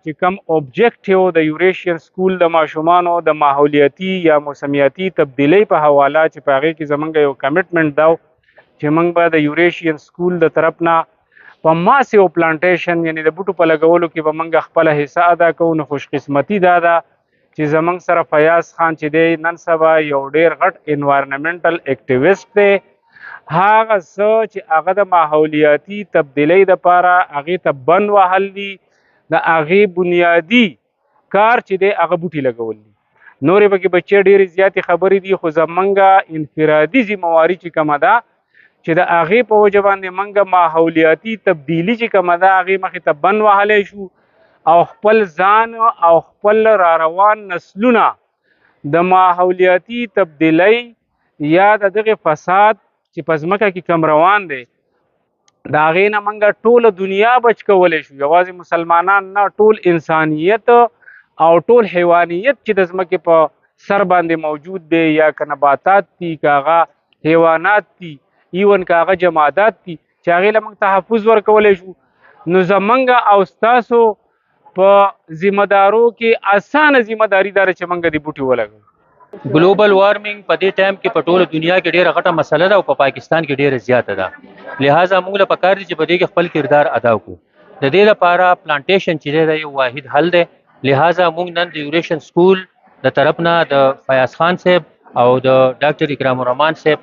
چې کوم اوبجیکټیو د یوریشین سکول د ماشومانو د ماحولیاتي یا موسمیاتي تبدیلی په حواله چې په هغې کې زمونږ یو کمیټمنټ دا چې موږ به د یوریشین سکول د طرف نه په ماسیو پلانټیشن یعنی د بوټو په لګولو کې به موږ خپله حصه ادا کوو. نو خوش قسمتي دا ده چې زمونږ سره فیاض خان چې دی نن سبا یو ډیر غټ انوایرنمنټل اکټیویسټ دی. هغه څه چې هغه د ماحولیاتي تبدیلی دپاره هغې ته بند وهل دي، د هغې بنیادي کار چې دی هغه بوټي لګول دي. نورې پکې بچې ډېرې زیاتې خبرې دي، خو زمونږ انفرادي ذمهواري چې کومه ده چې د هغې په وجه باندې موږ ماحولیاتي تبدیلي چې کومه ده هغې مخې ته بند وهلی شو او خپل ځان او خپل را روان نسلونه د ماحولیاتي تبدیلۍ یا د دغې فساد چې په ځمکه کې کم روان دی د هغې نه موږ ټوله دنیا بچ کولی شو. یوازې مسلمانان نه، ټول انسانیت او ټول حیوانیت چې د ځمکې په سر باندې موجود دی، یا که نباتات دي، که هغه حیوانات دي، ایون که هغه جمادات دي، چې هغې له موږ تحفظ ورکولی شو. نو زمونږ او ستاسو په ذمهدارو کې اسانه ذمهداري دا ده چې موږ دې بوټي ولګوو. ګلوبل وارمنګ په دې ټایم کې په ټوله دنیا کې ډیره غټه مسله ده او په پاکستان کې ډیره زیاته ده. لہذا موږ له پکار دي چې په دې کې خپل کردار ادا کړو. د دې لپاره پلانټیشن چې دی یو واحد حل دی. لہذا موږ نن د یوریشن سکول د طرف نه د فیاض خان صاحب او د ډاکټر اکرام الرحمن صاحب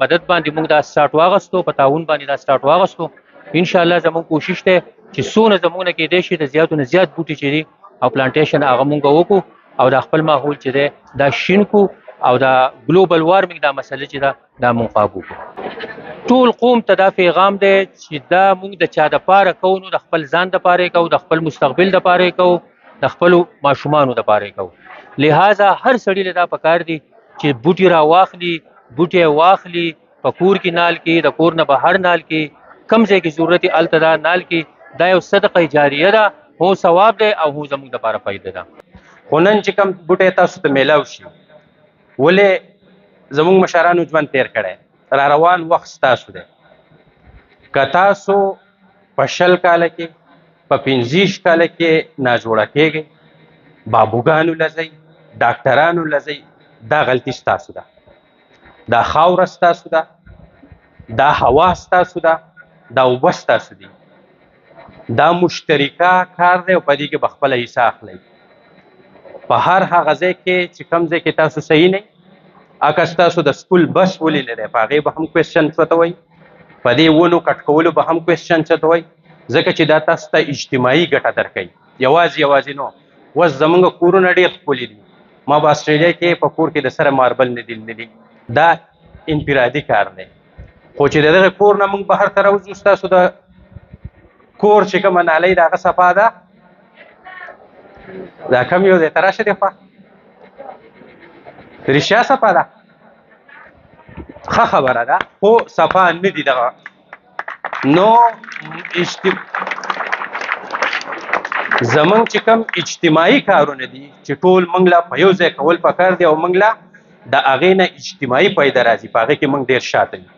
مدد باندې موږ دا سټارټ واغستو، په تعاون باندې دا سټارټ واغستو. انشاءالله زموږ کوشش دی چې څونه زموږ نه کېدی شي د زیاتو نه زیات بوټي چې دي او پلانټیشن هغه موږ وکړو او د خپل ماحول چې دی دا شین کو او دا ګلوبل وارمنګ دا مسله چې ده دا موږ قابو کړو. ټول قوم ته دا پیغام دی چې دا موږ د چا دپاره کوو، نو د خپل ځان دپاره یې کوو، د خپل مستقبل دپاره یې کوو، د خپلو ماشومانو دپاره یې کوو. لہذا هر سړي له دا پکار دی چې بوټي را واخلي، بوټي واخلي، په کور کې نال کې، د کور نه بهر نال کې، کم ځای کې ضرورت یې هلته دا نال کې. دا یو صدقه جاریه ده، هو ثواب دی او هو زموږ دپاره فایده ده. خو نن چې کوم بوټی تاسو ته میلاو شي، ولې زموږ مشرانو ژوند تیر کړی، را روان وخت ستاسو دی. که تاسو په 20 کاله کې، په 25 کاله کې ناجوړه کېږئ، بابوګانو له ځئ، ډاکټرانو له ځئ، دا غلطي ستاسو ده. دا خاوره ستاسو ده، دا هوا ستاسو ده، دا اوبه ستاسو دي. دا مشترکه کار دی او په دې کې به خپله حصه اخلئ. په هر هغه ځای کې چې کوم ځای کې تاسو صحیح نه یئ، اکه ستاسو د سکول بس ولیدلی دی، په هغې به هم کوېسچن چوتوئ، په دې ونو کټ کولو به هم کوېسچن چوتوئ، ځکه چې دا تاسو ته اجتماعي ګټه درکوي، یوازې نو. اوس زموږ کورونه ډېر ښکلي دي. ما په اسټرالیا کې په کور کې د سره ماربل نه لیدلي. دا انفرادي کار دی. خو چې د دغه کور نه موږ بهر ته راوځو، ستاسو د کور چې کومه نالۍ د هغه صفا ده، دا کم یو دی ته راشه دی خوا رښتیا صفا ده، ښه خبره ده، خو صفا نه دي دغه. نو زمونږ چې کوم اجتماعي کارونه دي چې ټول موږ له په یو ځای کول پکار دي او موږ له د هغې نه اجتماعي فایده راځي، په هغې کې موږ ډېر شاته یو.